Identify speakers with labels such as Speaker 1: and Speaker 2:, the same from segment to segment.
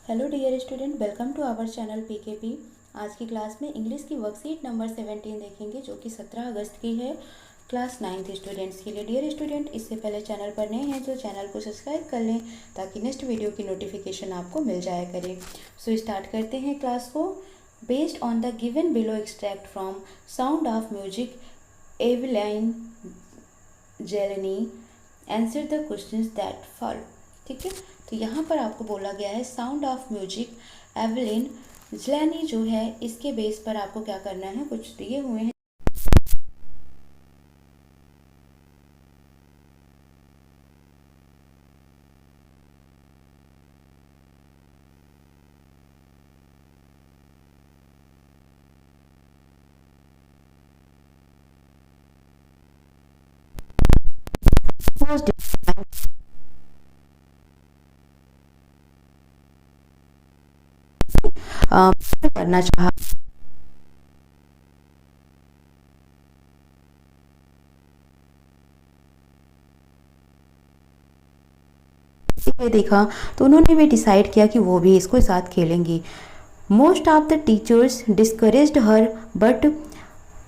Speaker 1: Hello dear student, welcome to our channel PKP. आज की class में इंग्लिश की वर्कशीट नंबर 17 देखेंगे, जो कि 17 अगस्त की है, क्लास 9th स्टूडेंट्स के लिए। डियर स्टूडेंट, इससे पहले चैनल पर नए हैं तो चैनल को सब्सक्राइब कर लें ताकि नेक्स्ट वीडियो की नोटिफिकेशन आपको मिल जाया करे। सो स्टार्ट करते हैं क्लास को। Based on the given below extract from sound of music, Evelyn Glennie answer the questions that follow. ठीक है, तो यहाँ पर आपको बोला गया है sound of music Evelyn Glennie जो है, इसके बेस पर आपको क्या करना है, कुछ दिए हुए हैं। करना चाहा देखा तो उन्होंने भी डिसाइड किया कि वो भी इसको साथ खेलेंगी। Most of the teachers discouraged her but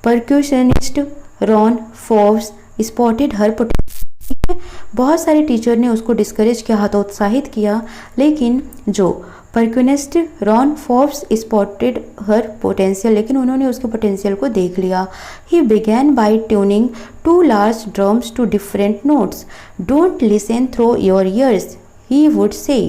Speaker 1: percussionist Ron Forbes spotted her potential. बहुत सारे टीचर ने उसको डिस्करेज किया, हतोत्साहित किया, लेकिन जो percussionist Ron Forbes spotted her potential, लेकिन उन्होंने उसके पोटेंशियल को देख लिया। He began by tuning two large drums to different notes. Don't listen through your ears, he would say.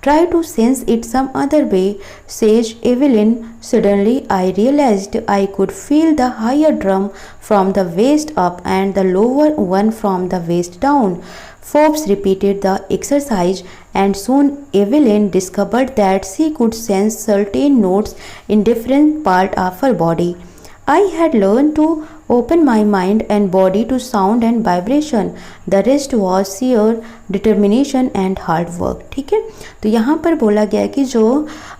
Speaker 1: Try to sense it some other way, says Evelyn. Suddenly I realized I could feel the higher drum from the waist up and the lower one from the waist down. Forbes repeated the exercise, and soon Evelyn discovered that she could sense certain notes in different parts of her body. I had learned to open my mind and body to sound and vibration. The rest was sheer determination and hard work. ठीक है, तो यहाँ पर बोला गया कि जो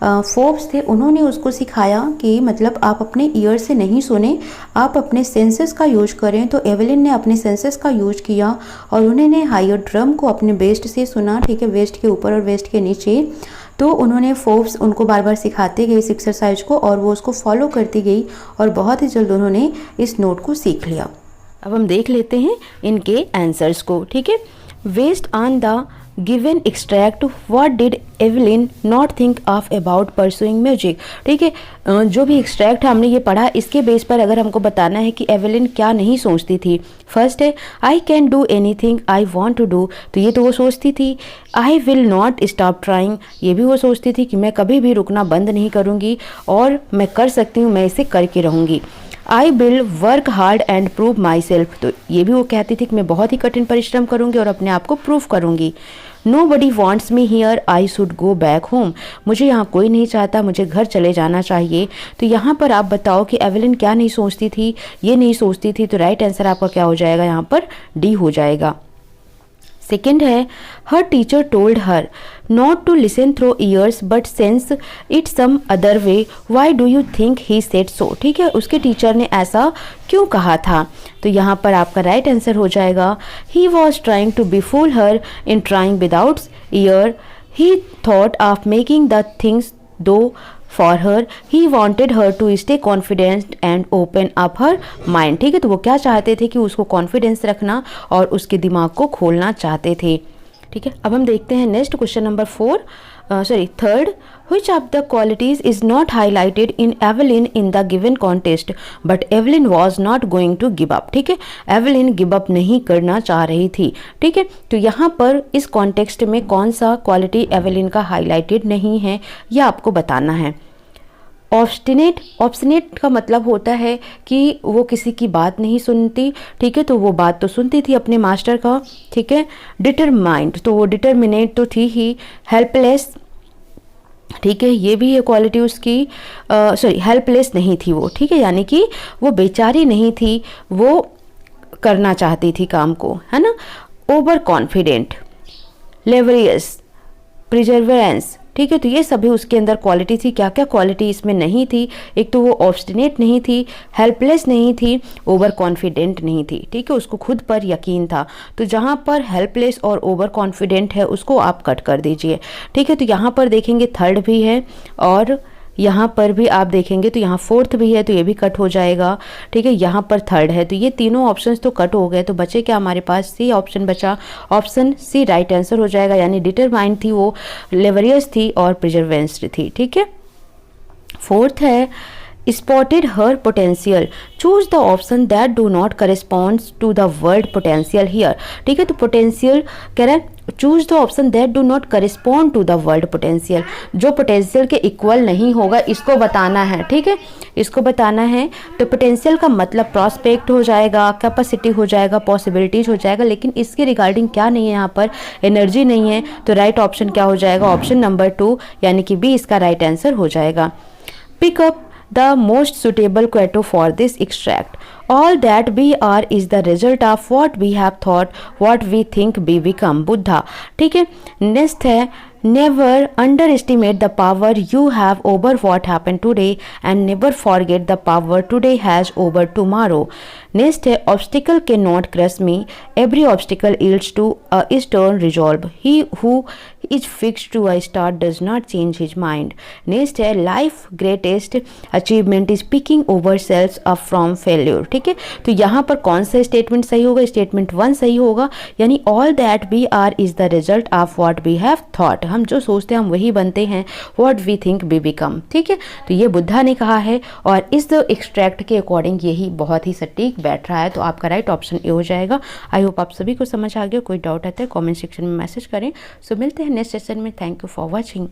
Speaker 1: Forbes थे उन्होंने उसको सिखाया कि मतलब आप अपने ईयर से नहीं सुने, आप अपने सेंसेस का यूज करें। तो एवेलिन ने अपने सेंसेस का यूज किया और उन्होंने हायर ड्रम को अपने वेस्ट से सुना। ठीक है, वेस्ट के ऊपर और वेस्ट के नीचे। तो उन्होंने फोर्ब्स उनको बार बार सिखाते गए इस एक्सरसाइज को और वो उसको फॉलो करती गई और बहुत ही जल्द उन्होंने इस नोट को सीख लिया। अब हम देख लेते हैं इनके आंसर्स को। ठीक है, based on the given extract what did Evelyn not think of about pursuing music. ठीक है, जो भी एक्सट्रैक्ट हमने ये पढ़ा, इसके बेस पर अगर हमको बताना है कि एवलिन क्या नहीं सोचती थी। फर्स्ट है I can do anything I want to do, तो ये तो वो सोचती थी। I will not stop trying, ये भी वो सोचती थी कि मैं कभी भी रुकना बंद नहीं करूँगी और मैं कर सकती हूँ, मैं इसे करके रहूँगी। I will work hard and prove my self, तो ये भी वो कहती थी कि मैं बहुत ही कठिन परिश्रम करूँगी और अपने आप को प्रूव करूँगी। Nobody wants me here, I should go back home, मुझे यहाँ कोई नहीं चाहता, मुझे घर चले जाना चाहिए। तो यहाँ पर आप बताओ कि एवलिन क्या नहीं सोचती थी, ये नहीं सोचती थी। तो राइट आंसर आपका क्या हो जाएगा, यहाँ पर डी हो जाएगा। सेकेंड है her teacher told her not to listen through ears but sense it some other way, why do you think he said so. ठीक है, उसके टीचर ने ऐसा क्यों कहा था। तो यहाँ पर आपका राइट आंसर हो जाएगा he was trying to befool her in trying without ear, he thought of making the things do for her, he wanted her to stay confident and open up her mind. ठीक है, तो वो क्या चाहते थे कि उसको कॉन्फिडेंस रखना और उसके दिमाग को खोलना चाहते थे। ठीक है, अब हम देखते हैं next question number third. Which of the qualities is not highlighted in Evelyn in the given contest? But Evelyn was not going to give up. ठीक है, एवलिन गिव अप नहीं करना चाह रही थी। ठीक है, तो यहाँ पर इस कॉन्टेक्स्ट में कौन सा क्वालिटी एवलिन का हाईलाइटेड नहीं है, यह आपको बताना है। ऑब्स्टिनेट, ऑब्स्टिनेट का मतलब होता है कि वो किसी की बात नहीं सुनती। ठीक है, तो वो बात तो सुनती थी अपने मास्टर का। ठीक है, डिटरमाइंड, तो वो डिटरमिनेट तो थी ही। हेल्पलेस, ठीक है, ये भी है क्वालिटी उसकी। हेल्पलेस नहीं थी वो। ठीक है, यानी कि वो बेचारी नहीं थी, वो करना चाहती थी काम को, है ना। ओवर कॉन्फिडेंट, लेवरियस, प्रिजर्वेरेंस, ठीक है। तो ये सभी उसके अंदर क्वालिटी थी। क्या क्या क्वालिटी इसमें नहीं थी? एक तो वो ऑब्स्टिनेट नहीं थी, हेल्पलेस नहीं थी, ओवर कॉन्फिडेंट नहीं थी। ठीक है, उसको खुद पर यकीन था। तो जहाँ पर हेल्पलेस और ओवर कॉन्फिडेंट है उसको आप कट कर दीजिए। ठीक है, तो यहाँ पर देखेंगे थर्ड भी है और यहाँ पर भी आप देखेंगे तो यहाँ फोर्थ भी है, तो ये भी कट हो जाएगा। ठीक है, यहाँ पर थर्ड है, तो ये तीनों ऑप्शंस तो कट हो गए। तो बचे क्या हमारे पास? सी ऑप्शन बचा। ऑप्शन सी राइट आंसर हो जाएगा, यानी डिटरमाइंड थी वो, लेवरियस थी और प्रिजर्वेंस्ड थी। ठीक है, फोर्थ है spotted her potential, choose the option that do not corresponds to the word potential here। ठीक है, तो potential कह रहा है choose the option that do not correspond to the word potential, जो पोटेंशियल के इक्वल नहीं होगा इसको बताना है। ठीक है, इसको बताना है। तो पोटेंशियल का मतलब प्रॉस्पेक्ट हो जाएगा, कैपेसिटी हो जाएगा, पॉसिबिलिटीज हो जाएगा, लेकिन इसके रिगार्डिंग क्या नहीं है, यहाँ पर एनर्जी नहीं है। तो राइट ऑप्शन क्या हो जाएगा? ऑप्शन नंबर 2 यानी कि बी इसका राइट आंसर हो जाएगा। Pickup the most suitable quote for this extract. All that we are is the result of what we have thought, what we think we become। Buddha. ठीक है, नेक्स्ट है never underestimate the power you have over what happened today and never forget the power today has over tomorrow। Next है obstacle cannot crush me, every obstacle yields to a stern resolve, he who is fixed to a start does not change his mind। Next है life greatest achievement is picking over selves up from failure। ठीक है, तो यहाँ पर कौन सा statement सही होगा? स्टेटमेंट 1 सही होगा, यानी all that we are is the result of what we have thought। हम जो सोचते हैं हम वही बनते हैं, what we think we become। ठीक है, तो ये बुद्धा ने कहा है और इस एक्सट्रैक्ट के अकॉर्डिंग यही बहुत ही सटीक बैठ रहा है। तो आपका राइट ऑप्शन ए हो जाएगा। आई होप आप सभी को समझ आ गया। कोई डाउट आता है कमेंट सेक्शन में मैसेज करें। सो मिलते हैं नेक्स्ट सेशन में। Thank you for watching.